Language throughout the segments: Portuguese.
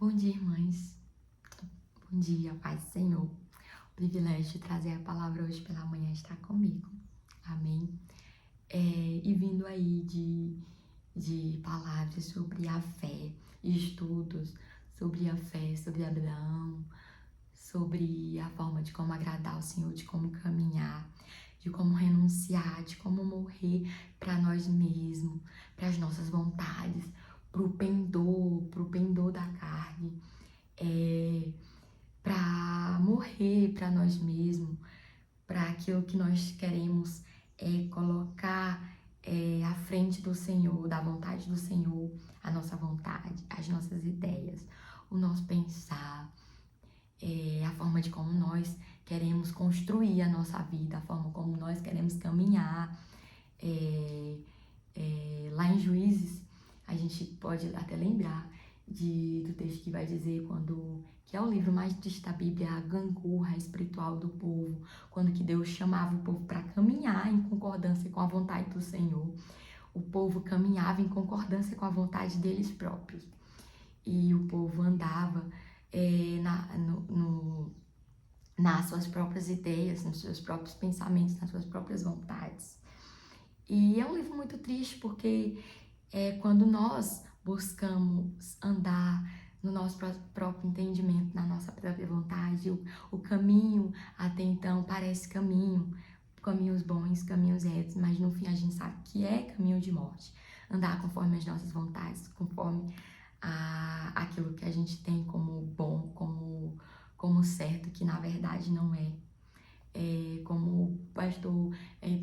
Bom dia, irmãs. Bom dia, paz do Senhor. O privilégio de trazer a palavra hoje pela manhã está comigo. Amém. E vindo aí de palavras sobre a fé, estudos sobre a fé, sobre Abraão, sobre a forma de como agradar ao Senhor, de como caminhar, de como renunciar, de como morrer para nós mesmos, para as nossas vontades, para o pendor da carne. Para morrer para nós mesmos, para aquilo que nós queremos colocar à frente do Senhor, da vontade do Senhor, a nossa vontade, as nossas ideias, o nosso pensar, a forma de como nós queremos construir a nossa vida, a forma como nós queremos caminhar. Lá em Juízes, a gente pode até lembrar do texto que vai dizer que é o livro mais triste da Bíblia, a gangorra espiritual do povo, quando que Deus chamava o povo para caminhar em concordância com a vontade do Senhor. O povo caminhava em concordância com a vontade deles próprios. E o povo andava nas suas próprias ideias, nos seus próprios pensamentos, nas suas próprias vontades. E é um livro muito triste porque quando nós buscamos andar no nosso próprio entendimento, na nossa própria vontade, o caminho até então parece caminhos bons, caminhos retos, mas no fim a gente sabe que é caminho de morte. Andar conforme as nossas vontades, conforme aquilo que a gente tem como bom, como certo, que na verdade não é. Como o pastor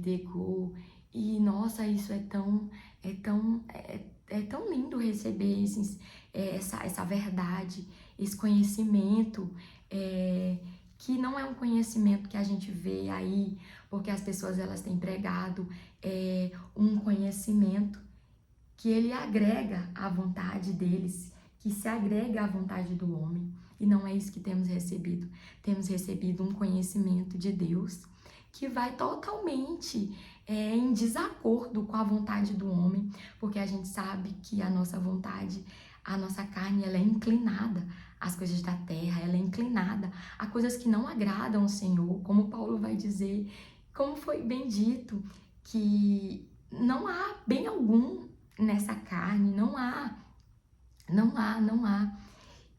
Teco. E nossa, isso é tão lindo receber essa verdade, esse conhecimento, que não é um conhecimento que a gente vê aí, porque as pessoas elas têm pregado um conhecimento que ele agrega à vontade deles, que se agrega à vontade do homem. E não é isso que temos recebido. Temos recebido um conhecimento de Deus que vai totalmente em desacordo com a vontade do homem, porque a gente sabe que a nossa vontade, a nossa carne, ela é inclinada às coisas da terra, ela é inclinada a coisas que não agradam o Senhor, como Paulo vai dizer, como foi bem dito, que não há bem algum nessa carne, não há.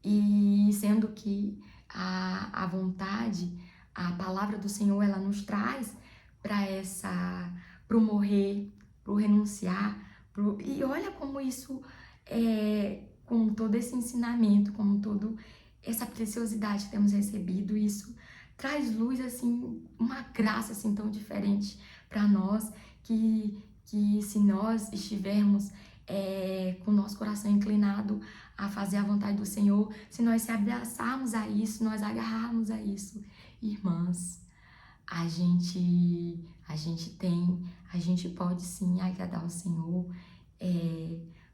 E sendo que a vontade, a palavra do Senhor, ela nos traz para o morrer, para o renunciar, e olha como isso, com todo esse ensinamento, com toda essa preciosidade que temos recebido, isso traz luz, assim, uma graça, assim, tão diferente para nós, que se nós estivermos com o nosso coração inclinado a fazer a vontade do Senhor, se nós se abraçarmos a isso, nós agarrarmos a isso, irmãs, a gente pode sim agradar o Senhor,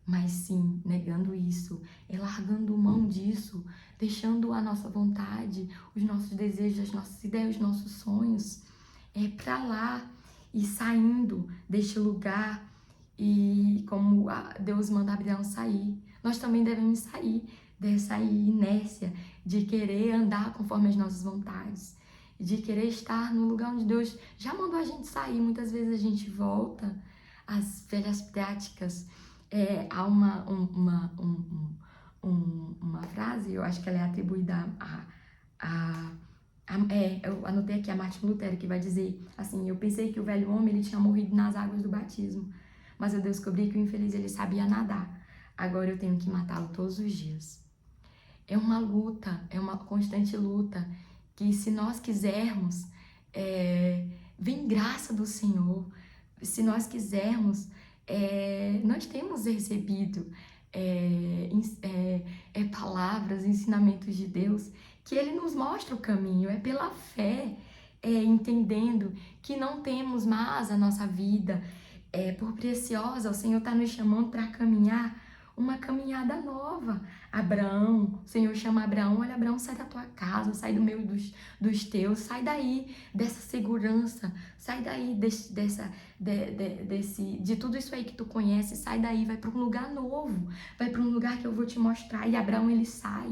mas sim, negando isso, largando mão disso, deixando a nossa vontade, os nossos desejos, as nossas ideias, os nossos sonhos, para lá e saindo deste lugar. E como Deus manda Abraão sair, nós também devemos sair dessa inércia de querer andar conforme as nossas vontades, de querer estar no lugar onde Deus já mandou a gente sair. Muitas vezes a gente volta às velhas práticas. Há uma frase, eu acho que ela é atribuída eu anotei aqui a Martin Lutero, que vai dizer assim: eu pensei que o velho homem ele tinha morrido nas águas do batismo, mas eu descobri que o infeliz ele sabia nadar. Agora eu tenho que matá-lo todos os dias. É uma luta, é uma constante luta, que se nós quisermos, vem graça do Senhor. Se nós quisermos, nós temos recebido palavras, ensinamentos de Deus, que Ele nos mostra o caminho, é pela fé, entendendo que não temos mais a nossa vida por preciosa. O Senhor está nos chamando para caminhar uma caminhada nova. Abraão, o Senhor chama Abraão, olha, Abraão, sai da tua casa, sai do meio dos teus, sai daí dessa segurança, sai daí de tudo isso aí que tu conhece, sai daí, vai para um lugar novo, vai para um lugar que eu vou te mostrar. E Abraão, ele sai.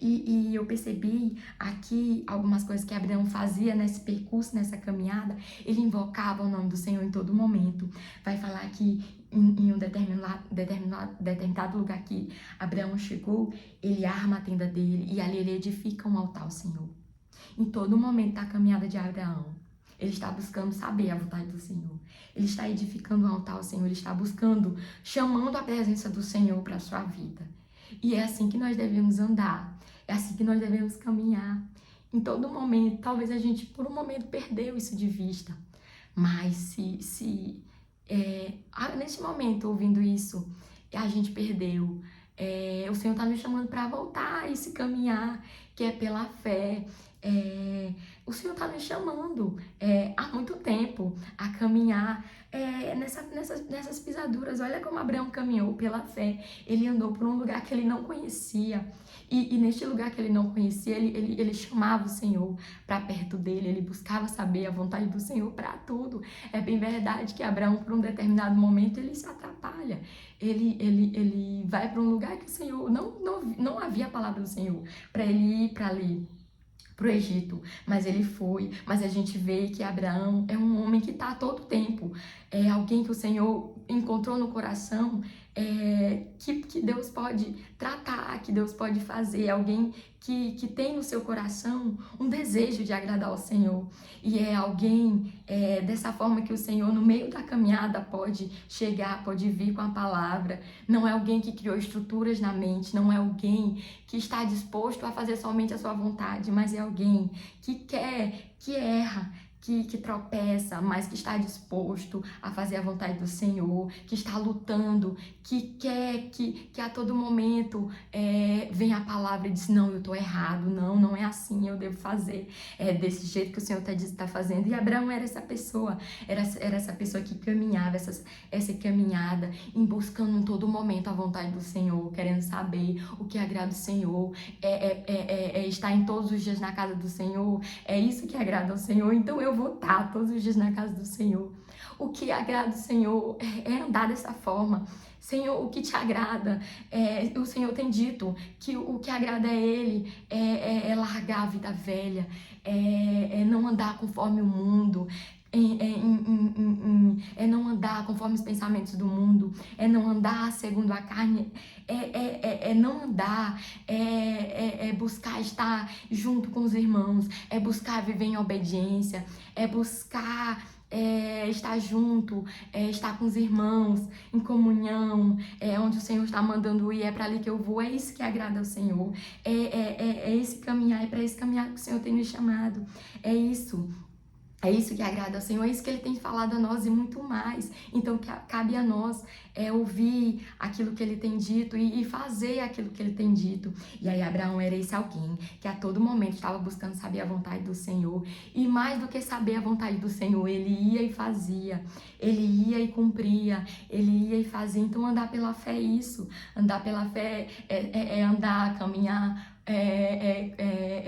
E eu percebi aqui algumas coisas que Abraão fazia nesse percurso, nessa caminhada. Ele invocava o nome do Senhor em todo momento. Vai falar que em um determinado lugar que Abraão chegou, ele arma a tenda dele e ali ele edifica um altar ao Senhor. Em todo momento da caminhada de Abraão, ele está buscando saber a vontade do Senhor. Ele está edificando um altar ao Senhor, ele está buscando, chamando a presença do Senhor para a sua vida. E é assim que nós devemos andar, é assim que nós devemos caminhar. Em todo momento, talvez a gente por um momento perdeu isso de vista, mas nesse momento, ouvindo isso, a gente perdeu. O Senhor está nos chamando para voltar a esse caminhar, que é pela fé. O Senhor está nos chamando há muito tempo a caminhar nessas pisaduras. Olha como Abraão caminhou pela fé. Ele andou por um lugar que ele não conhecia. E neste lugar que ele não conhecia, ele chamava o Senhor para perto dele. Ele buscava saber a vontade do Senhor para tudo. É bem verdade que Abraão, por um determinado momento, ele se atrapalha. Ele vai para um lugar que o Senhor... Não havia a palavra do Senhor para ele ir para ali, para o Egito, mas ele foi. Mas a gente vê que Abraão é um homem que está a todo tempo, é alguém que o Senhor encontrou no coração, que Deus pode tratar, que Deus pode fazer, alguém que tem no seu coração um desejo de agradar ao Senhor, e é alguém dessa forma que o Senhor no meio da caminhada pode chegar, pode vir com a palavra. Não é alguém que criou estruturas na mente, não é alguém que está disposto a fazer somente a sua vontade, mas é alguém que quer, que erra, que tropeça, mas que está disposto a fazer a vontade do Senhor, que está lutando, que quer que a todo momento venha a palavra e diz, não, eu estou errado, não é assim, eu devo fazer desse jeito que o Senhor está fazendo. E Abraão era essa pessoa, era essa pessoa que caminhava, essa caminhada, em buscando em todo momento a vontade do Senhor, querendo saber o que agrada o Senhor, estar em todos os dias na casa do Senhor, é isso que agrada ao Senhor. Então eu vou estar todos os dias na casa do Senhor. O que agrada o Senhor é andar dessa forma. Senhor, o que te agrada? O Senhor tem dito que o que agrada a Ele é largar a vida velha, não andar conforme o mundo, não andar conforme os pensamentos do mundo, não andar segundo a carne, não andar, buscar estar junto com os irmãos, buscar viver em obediência, buscar estar junto, estar com os irmãos, em comunhão, onde o Senhor está mandando ir, é para ali que eu vou. É isso que agrada ao Senhor, esse caminhar, é para esse caminhar que o Senhor tem nos chamado, é isso que agrada ao Senhor, é isso que Ele tem falado a nós e muito mais. Então cabe a nós ouvir aquilo que Ele tem dito e fazer aquilo que Ele tem dito. E aí Abraão era esse alguém que a todo momento estava buscando saber a vontade do Senhor, e mais do que saber a vontade do Senhor, ele ia e fazia, ele ia e cumpria, ele ia e fazia. Então andar pela fé é isso, andar pela fé andar, caminhar,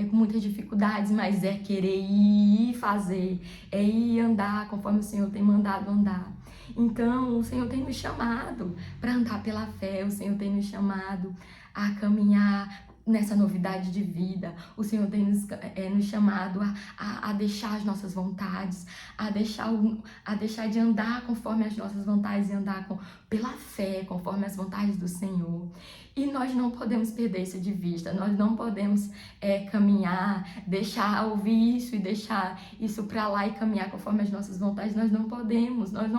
com muitas dificuldades, mas é querer ir e fazer, ir andar conforme o Senhor tem mandado andar. Então o Senhor tem nos chamado para andar pela fé, o Senhor tem nos chamado a caminhar nessa novidade de vida. O Senhor tem nos chamado a deixar as nossas vontades, a deixar de andar conforme as nossas vontades e andar pela fé, conforme as vontades do Senhor. E nós não podemos perder isso de vista, nós não podemos caminhar, deixar ouvir isso e deixar isso para lá e caminhar conforme as nossas vontades. Nós não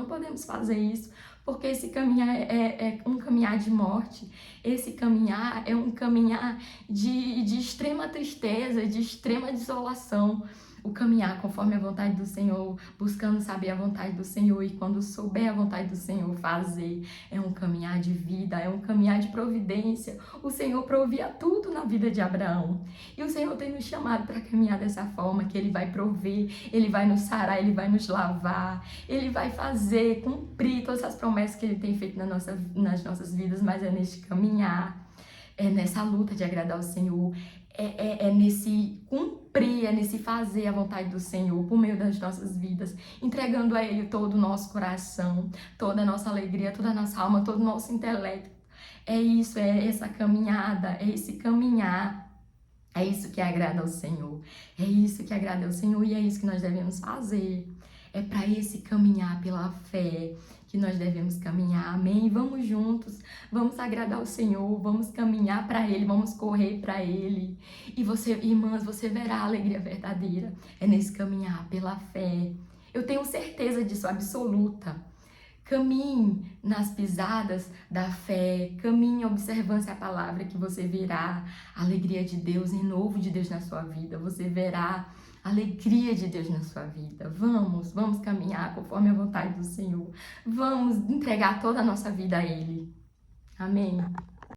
podemos fazer isso, porque esse caminhar é um caminhar de morte, esse caminhar é um caminhar de extrema tristeza, de extrema desolação. o caminhar conforme a vontade do Senhor, buscando saber a vontade do Senhor, e quando souber a vontade do Senhor, fazer. É um caminhar de vida, é um caminhar de providência. O Senhor provia tudo na vida de Abraão. E o Senhor tem nos chamado para caminhar dessa forma, que Ele vai prover, Ele vai nos sarar, Ele vai nos lavar, Ele vai fazer, cumprir todas as promessas que Ele tem feito nas nossas vidas, mas é neste caminhar, é nessa luta de agradar ao Senhor, é nesse cumprir, é nesse fazer a vontade do Senhor por meio das nossas vidas, entregando a Ele todo o nosso coração, toda a nossa alegria, toda a nossa alma, todo o nosso intelecto. É isso, é essa caminhada, é esse caminhar, é isso que agrada ao Senhor, é isso que agrada ao Senhor, e é isso que nós devemos fazer. É para esse caminhar pela fé que nós devemos caminhar, amém? Vamos juntos, vamos agradar ao Senhor, vamos caminhar para Ele, vamos correr para Ele. E você, irmãs, você verá a alegria verdadeira, é nesse caminhar pela fé. Eu tenho certeza disso, absoluta. Caminhe nas pisadas da fé, caminhe em observância à palavra, que você verá a alegria de Deus, renovo de Deus na sua vida, você verá a alegria de Deus na sua vida. Vamos caminhar conforme a vontade do Senhor, vamos entregar toda a nossa vida a Ele. Amém.